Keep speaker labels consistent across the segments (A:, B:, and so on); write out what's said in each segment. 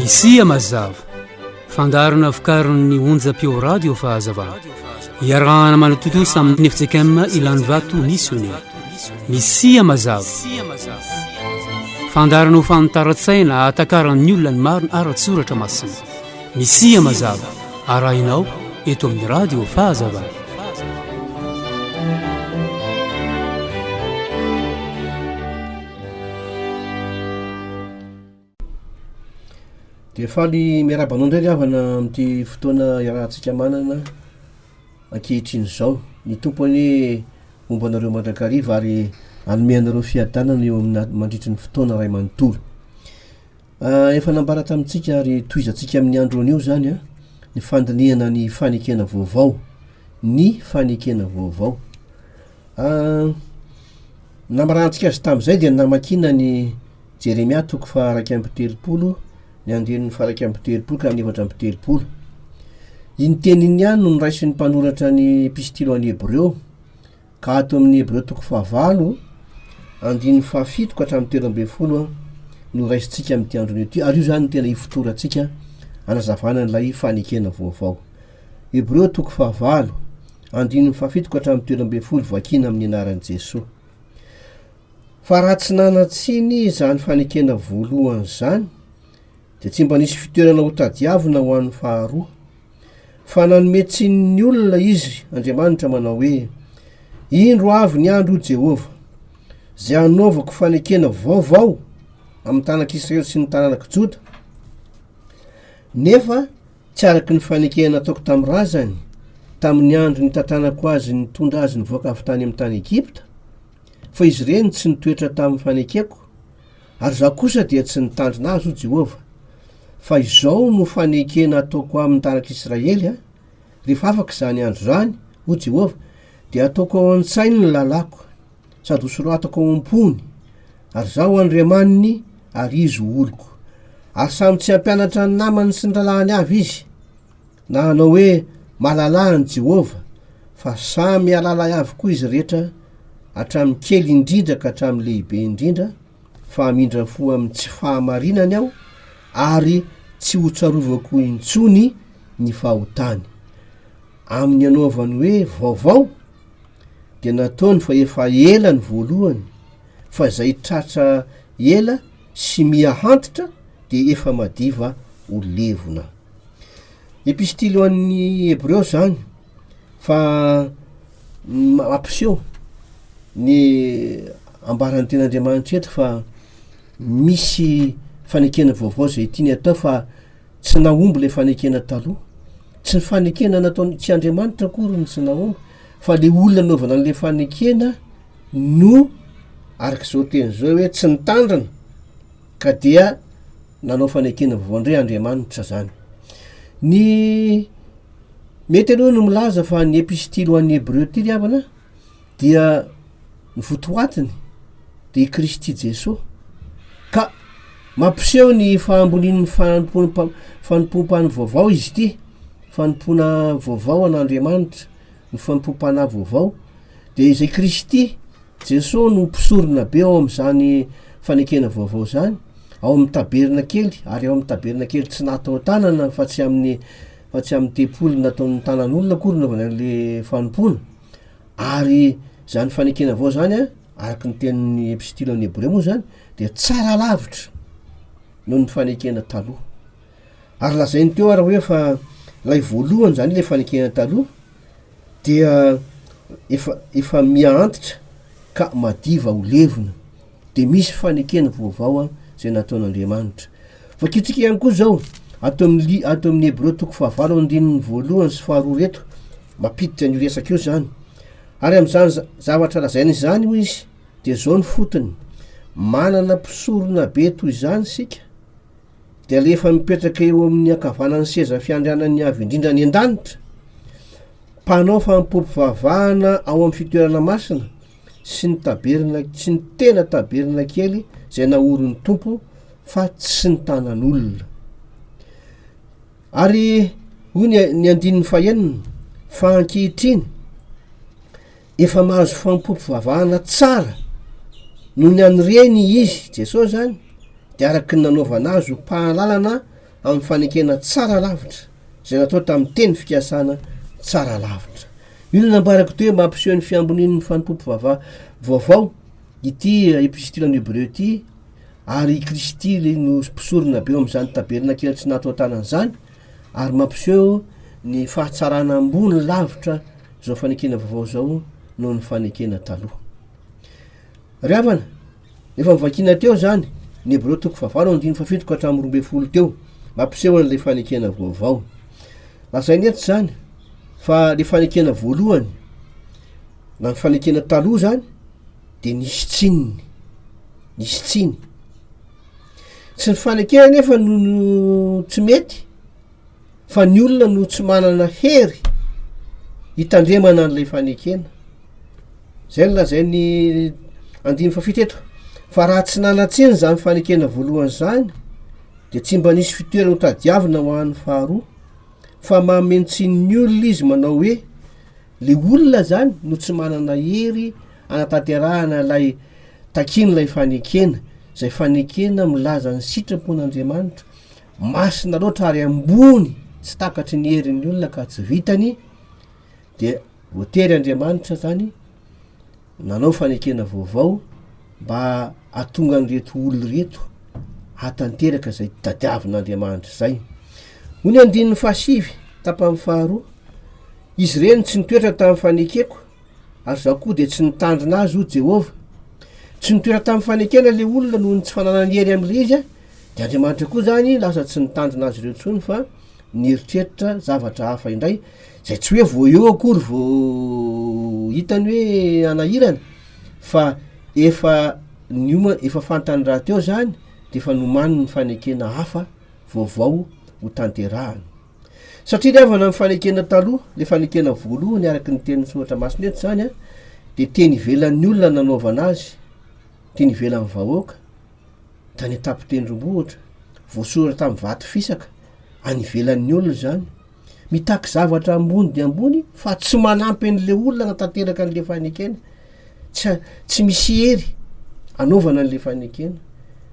A: Misia Mazava, fandarana fikaron'ny onjam-peo radio fahazavana. Iarahana manototosa amin'ny FJKM ilany vato missionnaire. Misia Mazava, fandarana ho fanontara-tsaina atakaran'ny olona ny marina ara-tsoratra masina. Misia Mazava, arahinao eto amin'ny radio fahazavana.
B: Dia faly miarabanao indray avana amin'ity fotoana iarahantsika manana ankehitriny izao. Ny tompony momba anareo mandrakariva ary anome anareo fiadanana eo mandritry ny fotoana ray manontolo. Efa nambara tamintsika ary toizantsika amin'ny androanio zany ny fandinihana ny fanekena vaovao. Ny fanekena vaovao. Namarantsika azy tamin'izay dia namakina ny Jeremia toko fa 2:30 ny andinin'ny 2:30 ka 4:30. Iny teniny ihany no niraisin'ny mpanoratra ny epistilo an'ny Hebreo ka ato amin'ny Hebreo toko 9 andinin'ny 7 ka hatramin'ny 13 no raisintsika amin'ity andron'io ty. Ary io zany no tena hifotorantsika anazavana n'ilay fanekena vaovao. Hebreo toko 9 andinin'ny 7 ka hatramin'ny 13 vakina amin'ny anaran'i Jesosy. Fa raha tsy nanatsiny zany fanekena voalohany zany dia tsy mba nisy fitoerana ho tadiavina ho an'ny faharoa, fa nanome tsin'ny olona izy Andriamanitra manao hoe: indro avy ny andro Jehova zay anaovako fanekena vaovao amin'ny tanak''Israely sy ny tananak' Joda, nefa tsy araky ny fanekena nataoko tamin'ny razany tamin'ny andro ny tantanako azy nitondra azy nivoaka avy tany amin'ny tany Egypta, fa izy ireny tsy nitoetra tamin'ny fanekeko, ary za kosa dia tsy nitandrina azy ho Jehova. Fa izao no fanekena ataoko amin'ny tanak''Israely rehefa afaka zany andro zany ho Jehova, dia ataoko ao an-tsainy ny lalako sady hosoratako ao am-pony, ary zaho andriamaniny ary izy ho oloko. Ary samy tsy hampianatra ny namany sy ny lalahany avy izy, na hanao hoe mahalala ny Jehova, fa samy alalay avy koa izy rehetra, hatramin'ny kely indrindra ka hatramin'ny lehibe indrindra, fa hamindra fo amin'ny tsy fahamarinany aho ary tsy ho tsarovako intsony ny fahotany. Amin'ny anaovany hoe vaovao dia nataony fa efa ela ny voalohany, fa zay tratra ela sy miahantitra dia efa madiva ho levona. Epistilo an'ny Hebreo zany fa mampiseho ny ambaran'ny ten'Andriamanitra eto fa misy fanekena vaovao zay tiany atao, fa tsy naomby le fanekena taloha. Tsy fanekena nataony tsy Andriamanitra akory ny tsy naomby, fa le olona naovana an'le fanekena no arak'izao teny zao hoe tsy nitandrina ka dia nanao fanekena vaovao ndray Andriamanitra zany. Ny mety aloha no milaza fa ny epistilo an'ny Hebreo ty ry havana dia ny votoatiny dia i Kristy Jesosy, ka mampiseho ny fahambonian'ny fanompom-pany vaovao izy ty, fanompona vaovao an'Andriamanitra, ny fanompom-pana vaovao. Dia izay Kristy Jesosy no mpisorona be ao amin'izany fanekena vaovao zany, ao amin'ny taberna kely, ary ao amin'ny taberna kely tsy natao tanana fa tsy amin'ny tempolo nataon'ny tanan'olona akory naovana an'le fanompona. Ary zany fanekena vaovao zany araky ny tenin'ny epistilo an'ny Hebreo moa zany dia tsara lavitra noho ny fanekena taloha. Ary lazainy teo ara hoe fa lay voalohany zany le fanekena taloha dia efa miantitra ka madiva ho levona, dia misy fanekena vaovao zay nataon'Andriamanitra. Fa kitsika ihany koa zao ato amin'ny Hebreo toko 9 andinin'ny 1 sy 2 reto mampiditra ny resaka io zany. Ary amin'izany zavatra lazainy zany ho izy dia zao ny fotony: manana mpisorona be toy izany sika, dia rehefa mipetraka eo amin'ny ankavanan'ny seza fiandrianan'ny avy indrindra ny an-danitra, mpanao fampiompivavahana ao amin'ny fitoerana masina sy ny tena taberna kely zay naoron'ny tompo, fa tsy ny tanan'olona. Ary hoy ny andinin'ny 9 fa ankehitriny efa mahazo fampiompivavahana tsara noho ny anyreny izy Jesosy zany, dia araky ny nanaovana azy ho mpahalalana amin'ny fanekena tsara lavitra zay natao tamin'ny teny fikasana tsara lavitra. Io no nambarako toe mampiseho ny fiambonin'ny fanompopo vaovao ity epistile Hebreo ity, ary Kristy no mpisorona be am'izany taberina kely tsy natao tanany zany, ary mampiseho ny fahatsarana ambony lavitra zao fanekena vaovao zao noho ny fanekena taloha. Ryavana, efa mivakina teo zany ny Hebreo 9:7 ka hatramin'ny 12 teo, mampiseho an'le fanekena vaovao. Lazainy eto zany fa le fanekena voalohany na ny fanekena taloha zany de nisy tsiny. Tsy ny fanekena nefa no tsy mety, fa ny olona no tsy manana hery hitandremana an'le fanekena. Zay lazainy 7 eto, fa raha tsy nanatsiny zany fanekena voalohany zany de tsy mba nisy fitoerana ho tadiavina ho an'ny faharoa, fa mamentsiny olona izy manao hoe le olona zany no tsy manana hery anatanterahana lay takiny lay fanekena, zay fanekena milaza ny sitrapon'Andriamanitra masina loatra ary ambony tsy takatry ny herin'ny olona ka tsy vitany, de voatery Andriamanitra zany nanao fanekena vaovao mba atonga an'reto olo reto hatanteraka zay tadiavin'Andriamanitra zay. Ony 5 tapany faharoa, izy reny tsy nitoetra tamin'ny fanekeko, ary zao koa de tsy nitandrina azy ho Jehova. Tsy nitoetra tamin'ny fanekena le olona noho ny tsy fananany hery am'le izy, de Andriamanitra koa zany lasa tsy nitandrina azy ireo tsony fa nieritreritra zavatra hafa indray, zay tsy hoe vo eo akory vo hitany hoe anahirana, fa efa fantany raha teo zany, de efa nomany ny fanekena hafa vaovao ho tanterahany. Satria riavana amin'ny fanekena taloha, le fanekena voalohany araky ny tenin'ny soratra masina eto zany de teny ivelan'ny olona nanaovana azy, teny ivelan'ny vahoaka, tany etapitendrombohitra, voasora tamin'ny vaty fisaka, any ivelan'ny olona zany, mitaky zavatra ambony de ambony fa tsy manampy an'le olona natanteraka an'le fanekena, tsy misy hery anaovana an'le fanekena,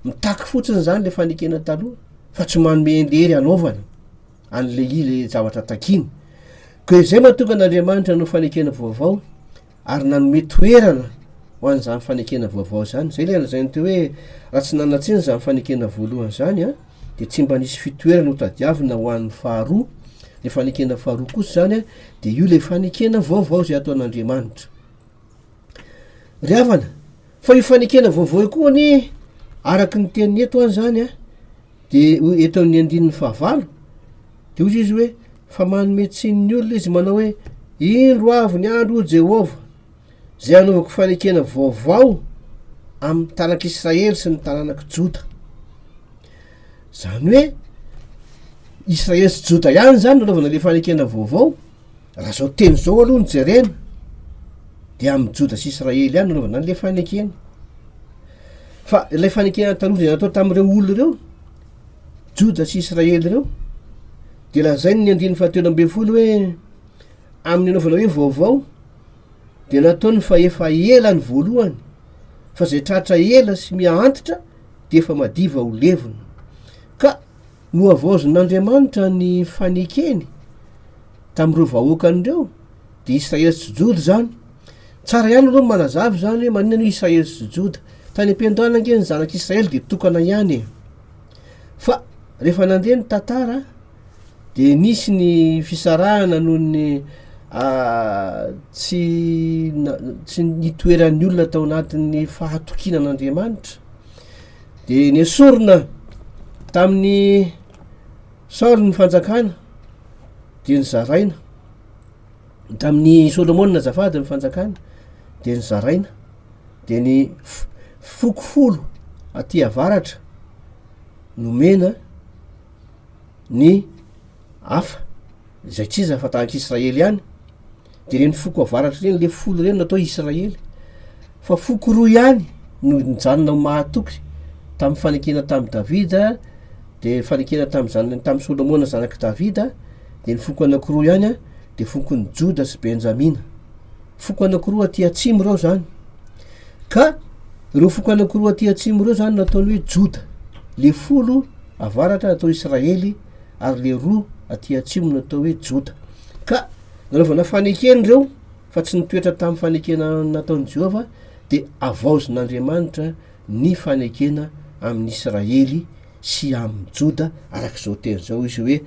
B: mitaky fotsiny zany le fanekena taloha fa tsy manome an'le hery anaovana an'le zavatra takiny. Ka izay mahatonga an'Andriamanitra no fanekena vaovao ary nanome toerana ho an'izany fanekena vaovao zany. Zay le lazainy teo hoe raha tsy nanatsiny zany fanekena voalohany zany de tsy mba nisy fitoerana ho tadiavina ho an'ny faharoa. Le fanekena faharoa kosa zany de io le fanekena vaovao zay ataon'Andriamanitra. Ryavana, fa io fanekena vaovao koa ny araky ny teniny eto any zany de eto amin'ny 9:9 de ozy izy hoe fa manome tsin'ny olona izy manao hoe indro avy ny andro Jehova zay anaovako fanekena vaovao amin'ny tanak'Israely sy ny tananak' Joda. Zany hoe Israely sy Joda ihany zany nanaovana le fanekena vaovao, raha zao teny zao aloha ny jerena, de amin'ny Joda sy Israely ihany nanaovana an'le fanekena. Fa ilay fanekena taloha zay natao tamin'ireo olo reo, Joda sy Israely reo, de lazainy ny 9:10 hoe amin'ny anaovana hoe vaovao de nataony fa efa ela ny voalohany, fa zay tratra ela sy miantitra de efa madiva ho levona. Ka no avozin'Andriamanitra ny fanekeny tamin'ireo vahoakan'ireo de Israely sy Joda zany. Tsara ihany aloha manazavy zany hoe maninona Israely sy Joda, tany am-piandohana ange ny zanak'Israely de tokana ihany fa rehefa nandeha ny tantara de nisy ny fisarahana noho ny tsy nitoeran'ny olona tao anatin'ny fahatokinan'Andriamanitra, de nesorona tamin'ny Saoly ny fanjakana de nyzaraina, tamin'ny Solomona azafady ny fanjakana de nyzaraina, de ny fokofolo aty avaratra nomena ny hafa zay tsy iza fa tank'Israely ihany, de reny foko avaratra reny le folo reny natao Israely, fa foko roa ihany no nijanona ho mahatoky tamin'ny fanekena tamin'ny Davida, de fanekena tamin'ny Solomona zanaky Davida, de ny foko anakiroa ihany de fokon'ny Joda sy Benjamina. Foko anakiroa aty atsimo reo zany, ka reo foko anakiroa aty atsimo reo zany nataony hoe Joda, le folo avaratra natao Israely ary le roa aty atsimo no atao hoe jota. Ka nanaovana fanekeny reo fa tsy nitoetra tamin'ny fanekena nataon'i Jehova de avaozin'Andriamanitra ny fanekena amin'ny Israely sy amin'ny Joda arak'izao teny zao izy hoe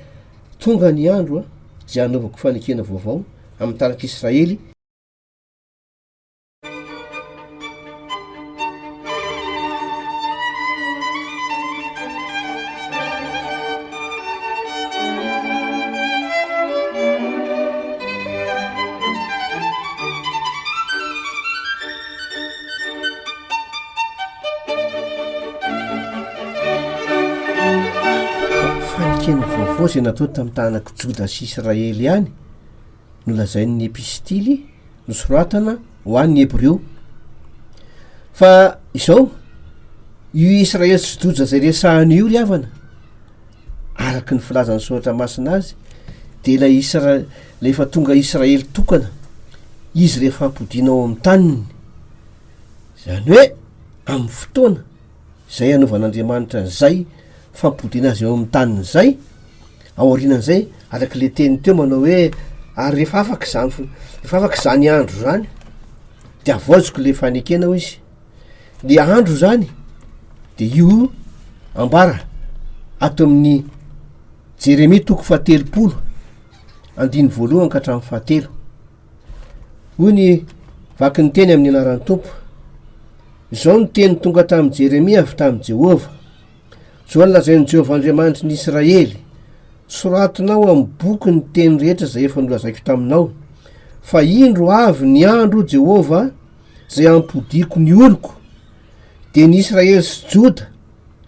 B: tonga ny andro zay anaovako fanekena vaovao amin'ny taranak'Israely. Fanekena vaovao zay natao tamin'ny taranak'i Joda sy Israely ihany no lazain'ny epistily nosoratana ho an'ny Hebreo. Fa izao io Israely sy Joda zay resahan'io ry havana araky ny filazan'ny soratra masina azy de ilay le efa tonga Israely tokana izy rehefa ampodinao amin'ny taniny, zany hoe amin'ny fotoana zay anaovan'Andriamanitra zay fampodina azy eo amin'ny taniny zay, aorianan'izay araky le teny teo manao hoe ary rehefa afaka zany andro zany de avoaziko le fanekena ho izy. Le andro zany de io ambara ato amin'ny Jeremia 30 andiny voalohany ka hatramin'ny 7. Hoy ny vaky ny teny amin'ny anaran'ny Tompo. Izao ny teny tonga tamin'ny Jeremia avy tamin'ny Jehova. Zao ny lazain'i Jehova Andriamanitry ny Israely: soratinao amin'ny boky ny teny rehetra zay efa nolazaiko taminao. Fa indro avy ny andro Jehova zay ampodiko ny oloko, de ny Israely sy Joda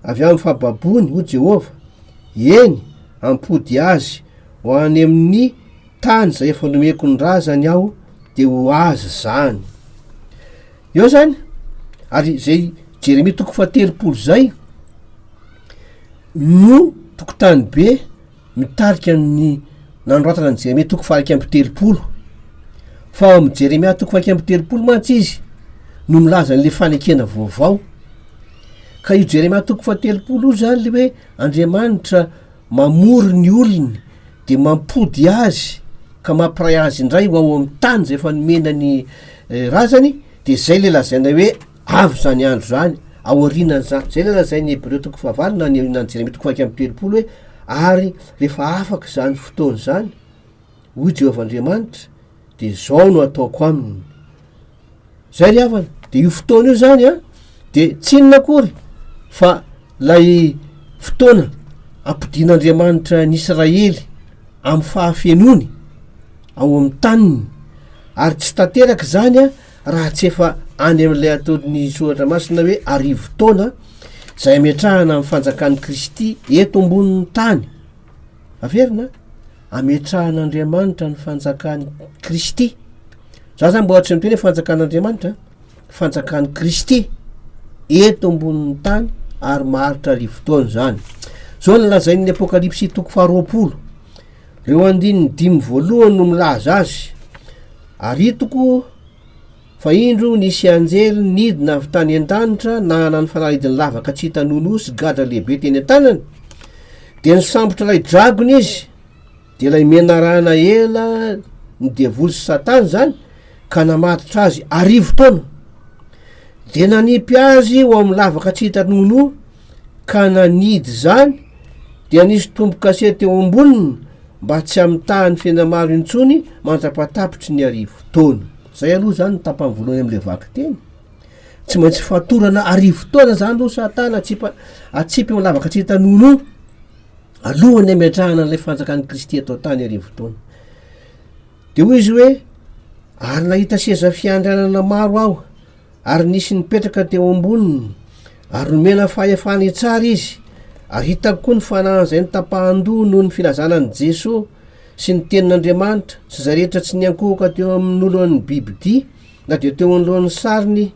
B: avy amin'ny fahababony ho Jehova, eny ampody azy ho any amin'ny tany zay efa nomeko ny razany aho de ho azy zany. Eo zany, ary zay Jeremia 30 zay no tokotany be mitarika ny nanoratana ny Jeremia 30. Fa amin'ny Jeremia 30 mantsy izy no milaza n'le fanekena vaovao. Ka io Jeremia 30 zany le hoe Andriamanitra mamory ny olony de mampody azy ka mampiray azy indray ho ao amin'ny tany zay efa nomena ny razany, de zay le lazaina hoe avy zany andro zany aorianany zany. Zay le lazain'ny Hebreo 9 na ny Jeremia 30 hoe ary rehefa afaka zany fotoana zany hoy Jehova Andriamanitra de zao no ataoko aminy. Zay ry havana, de io fotoana io zany de tsinona akory fa lay fotoana ampodin'Andriamanitra ny Israely amin'ny fahafenony ao amin'ny taniny, ary tsy tanteraky zany raha tsy efa any amin'ilay ataon'ny soratra masina hoe arivo taona zay ametrahana amin'ny fanjakan'i Kristy eto ambonin'ny tany. Averina, ametrahan'Andriamanitra ny fanjakan'i Kristy. Za zany mbo hatry ny teny hoe fanjakan'Andriamanitra, fanjakan'i Kristy eto ambonin'ny tany ary maharitra arivo taona zany. Zao ny lazain'ny Apokalipsy 20. Reo 5 no milaza azy: aritoko fa indro nisy anjely nidina avy tany an-danitra nanana ny fanalidiny lavaka tsy hitanono sy gadra lehibe teny an-tanany, de nisambotra lay dragona izy, de lay menarana ela ny devoly sy Satana zany, ka namatitra azy arivo taona, de nanipy azy ho amin'ny lavaka tsy hitanono ka nanidy zany, de anisy tombo-kasety eo amboniny mba tsy amitahany fena maro intsony mandrapatapitry ny arivo taona. Zay aloha zany ny tapany voalohany amin'le vaky teny. Tsy maintsy fatorana arivo taona zany ho Satana atsipy amin'ny lavaka tsy hitanono alohany ametrahana n'ilay fanjakan'i Kristy atao tany arivo taona. De hoy izy hoe ary nahita seza fiandrianana maro aho, ary nisy nipetraka teo amboniny, ary nomena fahefana tsara izy, ary hitako koa ny fanahy zay nitapahan-doha noho ny filazanan'i Jesosy sy ny tenin'Andriamanitra sy zay rehetra tsy niankohoka teo amin'ny olohan'ny bibidia na de teo anolohan'ny sariny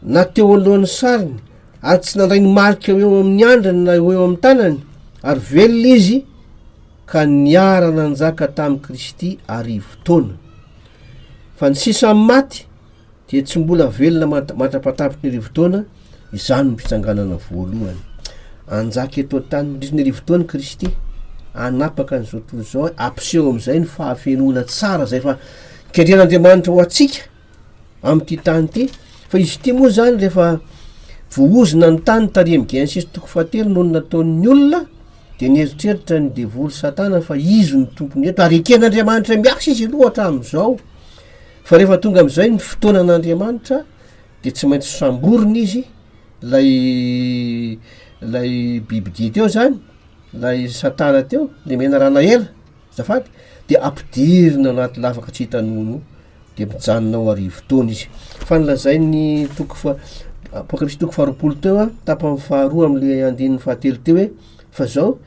B: na teo anolohan'ny sariny, ary tsy nandray ny marika eo amin'ny andrany na eo amin'ny tanany, ary velona izy ka niara nanjaka tamin'i Kristy arivo taona. Fa ny sisa amin'ny maty de tsy mbola velona matrapatapitry ny arivo taona, izany ny fitsanganana voalohany. Anjaka eto tany niriny arivo taona Kristy, anapaka n'izao tontolo zao ampiseho am'izay ny fahafenona tsara zay fa ketren'andriamanitra ho atsika am'ty tany ty fa izy ty moa zany rehefa voozina ny tany tare amy Genesis toko fahatelo noho ny nataon'ny olona de nieritreritra ny devoly satana fa izy ny tompony eto ary eken'andriamanitra miasa izy lohatra am'izao fa rehefa tonga am'izay ny fotoanan'andriamanitra de tsy maintsy samboriny izy lay bibidia teo zany lay satana teo le menarana ela zafady de ampidirina anaty lavaka tsy hitanono de mijanonao arivotaona izy fa nylazay ny toko fa apokalipsy toko faharoapolo teo a tapany faharoa am'le andininy fahatelo teo hoe fa zao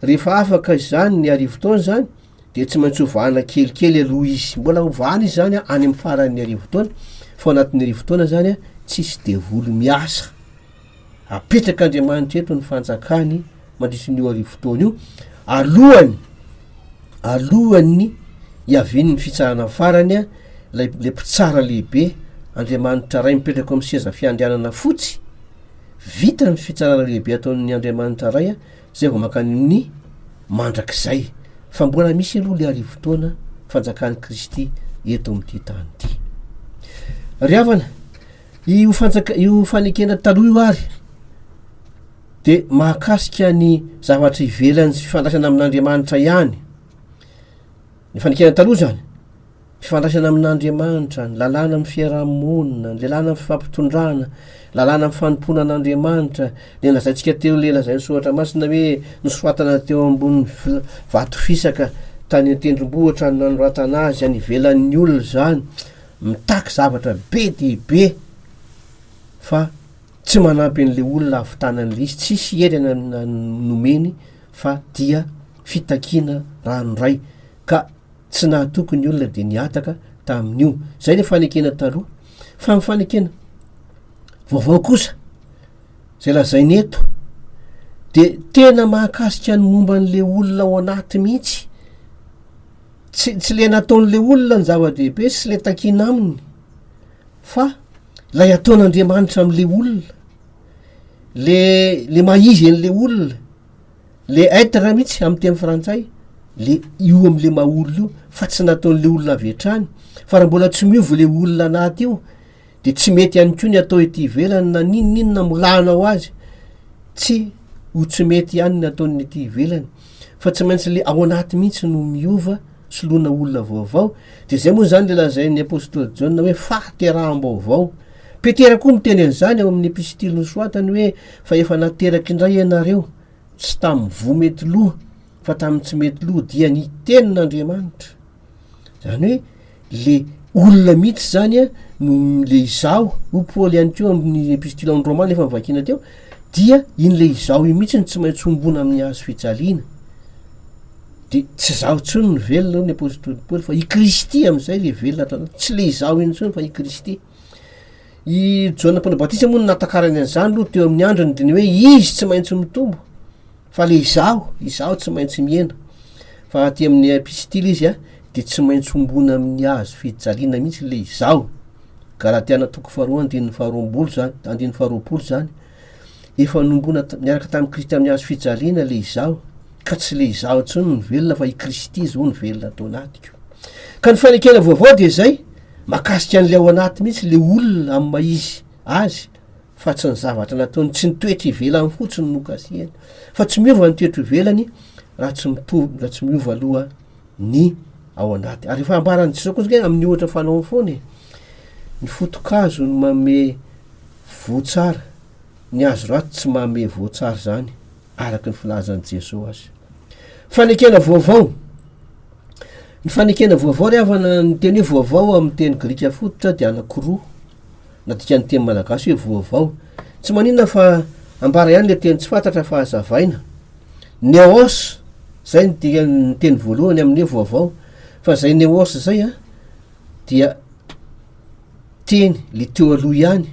B: rehefa afaka izany ny arivotaona zany de tsy maintsy hovana kelikely aloha izy mbola hovana izy zany any amy faran'ny arivotaona fa anatin'ny arivotaona zany a tsisy devoly miasa apetrak'andriamanitra eto ny fanjakany mandrisin'io arivotaona io alohany iavin'ny fitsarana farany a le mpitsara lehibe andriamanitra ray mipetraka amy seza fiandrianana fotsy vita ny fitsarana lehibe ataon'ny andriamanitra ray a zay vao mankany mandrak'izay fa mbola misy aloha le arivotaona fanjakany Kristy eto am'ty tany ty ry havana io fanekena taloha io ary de mahakasika ny zavatra ivelany sy fifandraisana amin'andriamanitra ihany ny fanekena taloha zany fifandraisana amin'andriamanitra ny lalàna amy fiarahamonina ny lalàna amy fifampitondrana lalàna amy fanompona an'andriamanitra le nazaintsika teo le lazay ny soratra masina hoe nosoatana teo ambony vato fisaka tany an-tendrombohitra ny nanoratana azy any ivelan'ny olona zany mitaky zavatra be dehibe fa tsy manampy an'le olona avitanan'le izy tsisy hery nomeny fa dia fitakina ranoray ka tsy nahatoky ny olona de niataka tamin'io zay le fanekena taloha fa mifanekena vaovao kosa zay lazainy eto de tena mahakasika ny momba n'le olona ao anaty mihitsy tsy le nataon'le olona ny zava-dehibe sy le takina aminy fa lay ataon'andriamanitra am'le olona le maizy an'le olona le être mihitsy amy teny frantsay le io am'le maolona io fa tsy nataon'le olona avetrany fa raha mbola tsy miova le olona anaty io de tsy mety ihany koa ny atao ety ivelany na ninonina molanao azy tsy ho tsy mety ihany ny ataony ety ivelany fa tsy maintsy le ao anaty mihitsy no miova solona olona vaovao de zay moa zany le lazain'ny apôstôly Jaona hoe fahateraham-baovao petera koa miteny an'izany ao amin'ny epistily nosoatany hoe fa efa nateraky indray ianareo tsy tamy vo mety loha fa tamy tsy mety loha dia ny tenin'andriamanitra zany hoe le olona mihitsy zany a no le izao ho Paoly ihany keo amin'ny epistily amin'ny Romana efa mivakina teo dia iny le izao io mihitsy ny tsy maintsy hombona amin'ny hazo fijaliana de tsy zao tsony ny velona ny apôstôly Paoly fa i Kristy am'izay le velona atao tsy le izao iny tsony fa i Kristy i Jaona Mpandray Batisa moa no natakarany an'izany loha teo amin'ny androny de ny hoe izy tsy maintsy mitombo fa le izao tsy maintsy miena fa aty amin'ny epistily izy a de tsy maintsy hombona amin'ny hazo fijaliana mihitsy le izao Galatiana toko faharoa andininy faharoambolo zany andininy faharoapolo zany efa nombona miaraka tamin'ny Kristy amin'ny hazo fijaliana le izao ka tsy le izao tsony ny velona fa i Kristy zao ny velona atao anatiko ka ny fanekena vaovao de zay makasika an'le ao anaty mihitsy le olona amy maizy azy fa tsy ny zavatra nataony tsy ny toetra ivelany fotsiny no kasiany fa tsy miova ny toetra ivelany raha tsy mitovy raha tsy miova aloha ny ao anaty ary efa ambarany zao koa zany amin'ny ohatra fanao foana ny fotokazo no manome voatsara ny azo raty tsy manome voatsara zany araky ny filazan'i Jesosy azy fanekena vaovao ny fanekena vaovao ry havana ny teny hoe vaovao amin'ny teny grika fototra de anakiroa na dikan'ny teny malagasy hoe vaovao tsy maninona fa ambara ihany le teny tsy fantatra fahazavaina neos zay ny teny voalohany amin'ny hoe vaovao fa zay neos zay a dia teny le teo aloha ihany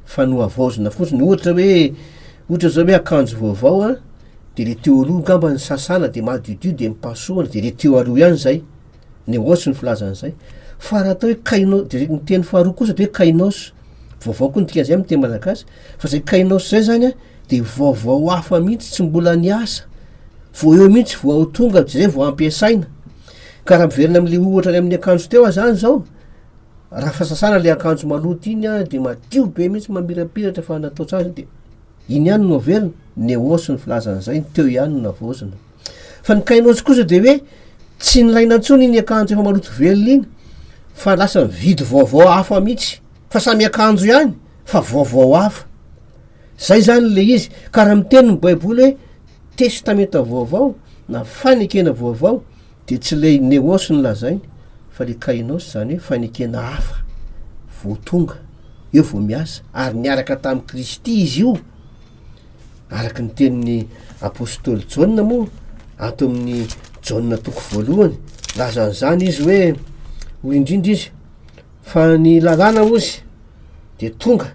B: fa no avaozina fotsiny ohatra zao hoe akanjo vaovao a de le teo aloha ngamba ny sasana de madiodio de mipasoana de le teo aloha ihany zay neos ny filazan'zay fa raha atao hoe kainos de ny teny faharoa kosa de hoe kainos vaovao koa ny dikan'izay amy teny malagasy fa zay kainos zay zany a de vaovao hafa mihitsy tsy mbola niasa vo eo mihitsy vo ao tonga zay vo ampiasaina ka raha miverina am'le ohatra ny amin'ny akanjo teo a zany zao raha fasasana le akanjo maloto iny a de matio be mihitsy mamirapiratra fa nataotsy azy de iny ihany no averina neosy ny filazan'zay teo ihany no navozina fa ny kainaotsy kosa de hoe tsy nilaina ntsony iny akanjo efa maloto velona iny fa lasa mividy vaovao hafa mihitsy fa samy akanjo ihany fa vaovao hafa zay zany le izy ka raha miteny ny baiboly hoe testamenta vaovao na fanekena vaovao de tsy le neosy ny lazainy fa le kainosy zany hoe fanekena hafa vo tonga eo vo miasa ary niaraka tamy Kristy izy io araky ny tenin'ny apôstôly Jauna moa ato amin'ny Jauna toko voalohany lazan'zany izy hoe ho indrindra izy fa ny lalàna ozy de tonga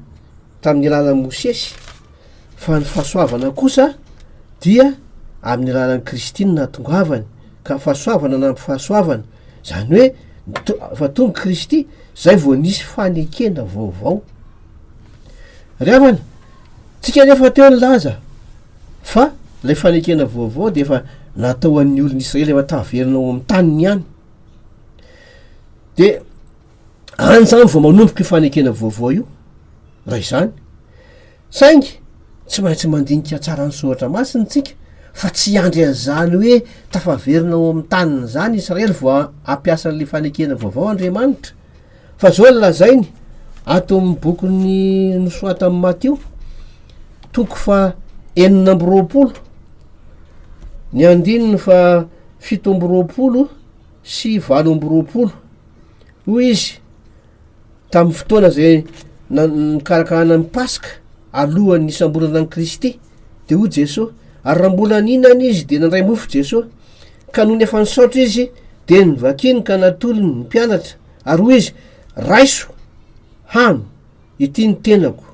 B: tamin'ny alalan'ny Mosesy fa ny fahasoavana kosa dia amin'ny alalan'ny Kristy natongavany ka fahasoavana na fahasoavana zany hoe fa tonga Kristy zay vo nisy fanekena vaovao ryavana tsika nefa teo ny laza fa le fanekena vaovao de efa natao an'ny olon'Israely efa taverinao amin'ny taniny ihany de an'zany vo manomboky fanekena vaovao io raha izany saingy tsy maintsy mandinika tsara ny sohatra masiny tsika fa tsy andry an'zany hoe tafaverinao amin'ny taniny zany Israely vo ampiasa an'le fanekena vaovao Andriamanitra fa zao ny lazainy ato amin'ny bokyny nosoata amin'ny Matio toko fa 6 ny andininy fa 7 sy 8 hoy izy tamy fotoana zay nikarakahana ny Paska alohan'ny isambolana ny Kristy de hoy Jesosy ary raha mbola ninany izy de nandray mofo Jesosy ka noho ny efa nisaotra izy de nivakiny ka natolony ny mpianatra ary hoy izy raiso hano ity ny tenako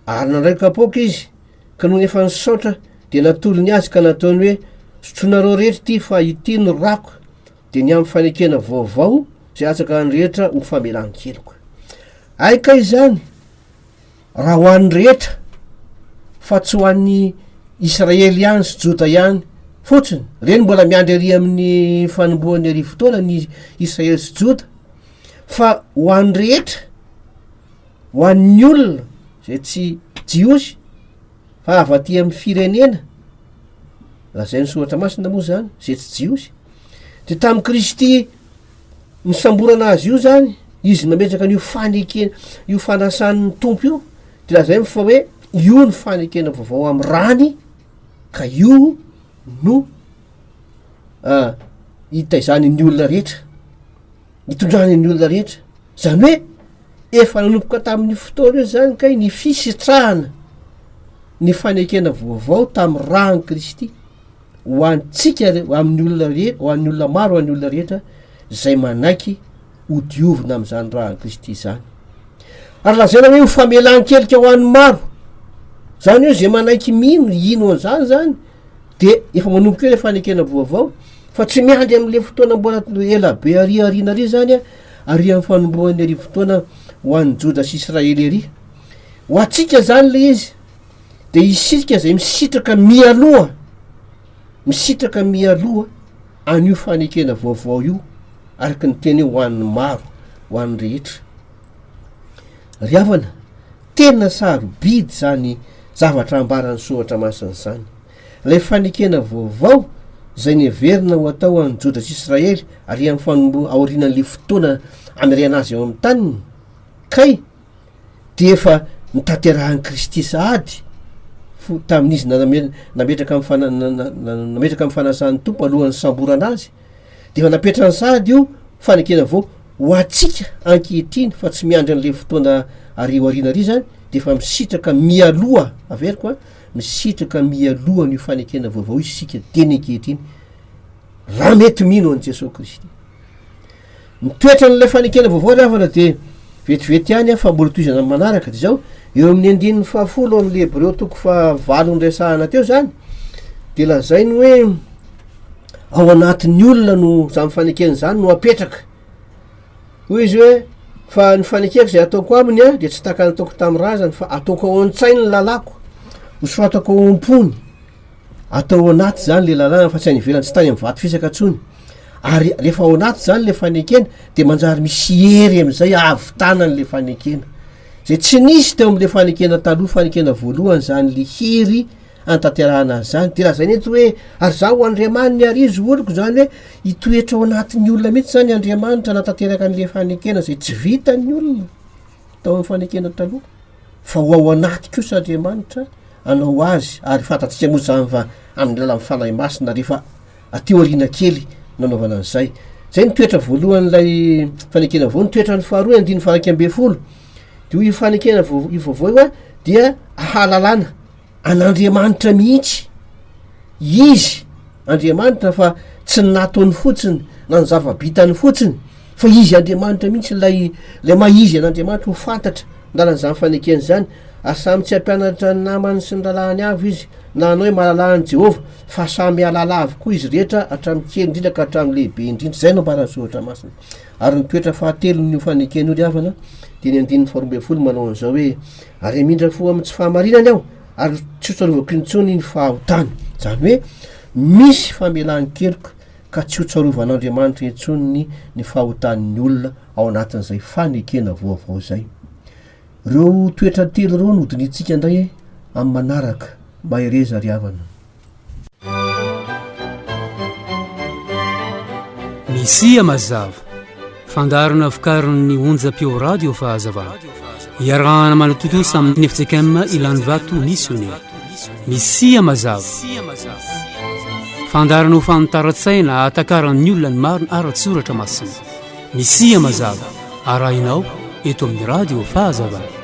B: ary nandray kapoka izy ka noho ny efa nisaotra de natolony azy ka nataony hoe sotronareo rehetra ty fa ity no rako de ny amy fanekena vaovao zay atsaka ny rehetra ho famelan-keloko aika izany raha ho an'ny rehetra fa tsy ho an'ny Israely ihany sy Joda ihany fotsiny reny mbola miandry ary amin'ny fanomboany ary fotoana ny Israely sy Joda fa ho an'ny rehetra ho an'ny olona zay tsy jiosy fa avaty amin'ny firenena lazay ny sohatra masina moa zany zay tsy jiosy de tamy Kristy nisamborana azy io zany izy nametraka an'io fanekena io fanasan'ny tompo io de lazay fa hoe io ny fanekena vaovao amy rany ka io no itaizany ny olona rehetra itondrany ny olona rehetra zany hoe efa nanompoka tamin'ny fotoana io zany kay ny fisitrahana ny fanekena vaovao tamy rany Kristy ho antsika amin'ny olona rehetra ho an'ny olona maro ho an'ny olona rehetra zay manaiky ho diovina am'zany rany Kristy zany ary lazana hoe ho famelan-kelika ho an'ny maro zany hoe zay manaiky ino an'zany zany de efa manomboka eo le fanekena vaovao fa tsy miandry am'le fotoana mbola ela be ariana ary zany a ary amin'ny fanomboany ary fotoana ho an'ny Joda sy Israely ary ho atsika zany le izy de isika zay misitraka mialoha an'io fanekena vaovao io araky ny teny ho an'ny maro ho an'ny rehetra ryavana tena sarobidy zany zavatra ambarany sohatra masiny zany le fanekena vaovao zay neverina ho atao an'ny Joda sy Israely ary amin'ny aorinan'le fotoana ameriana azy eo amin'ny taniny kay de efa nitaterahan'ny Kristy sahady tamin'izy nametraka amy fanasan'ny tompo alohan'ny samborana azy de efa napetrany sahady io fanekena vao ho atsika ankehitriny fa tsy miandry an'le fotoana arina ary zany de efa misitraka mialoha averiko a misitraka mialoha ny fanekena vaovao isika teny ankehitriny raha mety mino an' Jesosy Kristy mitoetra n'le fanekena vaovao ryavana de vetivety ihany a fa mbola toizana manaraka de zao eo amin'ny 10 am'le Hebreo toko fa 8 resahana teo zany de lazainy hoe ao anatin'ny olona no zany fanekena zany no apetraka hoy izy hoe fa ny fanekeko zay ataoko aminy a de tsy taka nataoko tamy razany fa ataoko ao an-tsainy ny lalako ho soatako ao am-pony atao anaty zany le lalàna fa tsy any ivelany tsy tany amin'ny vato fisaka ntsony ary rehefa ao anaty zany le fanekena de manjary misy hery am'izay avitanan'le fanekena zay tsy nisy teo am'le fanekena taloha fanekena voalohany zany le hery antanterahana azy zany de raha zay nety hoe ary zaho Andriamanitra arizy oloko zany hoe hitoetra ao anatin'ny olona mihitsy zany Andriamanitra natanteraka an'le fanekena zay tsy vitan'ny olona tao amin'ny fanekena taloha fa ho ao anaty kosa Andriamanitra anao azy ary fantatsika moa zany fa amin'ny lalan'ny fanahy masina rehefa ateo ariana kely nanaovana an'izay zay nitoetra voalohan'lay fanekena vao nitoetra ny faharoa andiny faraky ambe folo de io fanekena vaovao io a dia ahalalana an'Andriamanitra mihitsy izy Andriamanitra fa tsy nataony fotsiny na ny zava-bitany fotsiny fa izy Andriamanitra mihitsy lay mahizy an'Andriamanitra ho fantatra ndalan'izany fanekena zany ary samy tsy ampianatra ny namany sy ny lalàny avy izy na anao hoe mahalalàny Jehova fa samy ahalala avokoa izy rehetra hatramin'ny kely indrindra ka hatramin'ny lehibe indrindra zay no mbarasoatra masina ary nitoetra fahatelon'io fanekena io ry havana de ny andin'ny faharoa folo manao an'izao hoe ary mindra fo amin'ny tsy fahamarinany aho ary tsy hotsarovako intsony ny fahotany zany hoe misy famelan'ny keloka ka tsy hotsarovan'Andriamanitra intsony ny fahotan'ny olona ao anatin'izay fanekena vaovao zay reo toetra telo reo no hodinitsika indray amin'ny manaraka mahereza ry havana
A: Misia Mazava fandarana vokarin'ny onjam-peo radio fahazavana iarahana manototosa amin'ny FCKM ilan'ny vato missionnaire Misia Mazava fandarana ho fanotaran-tsaina atakaran'ny olona ny marina ara-tsoratra masina Misia Mazava arahinao eto amin'ny radio fahazavana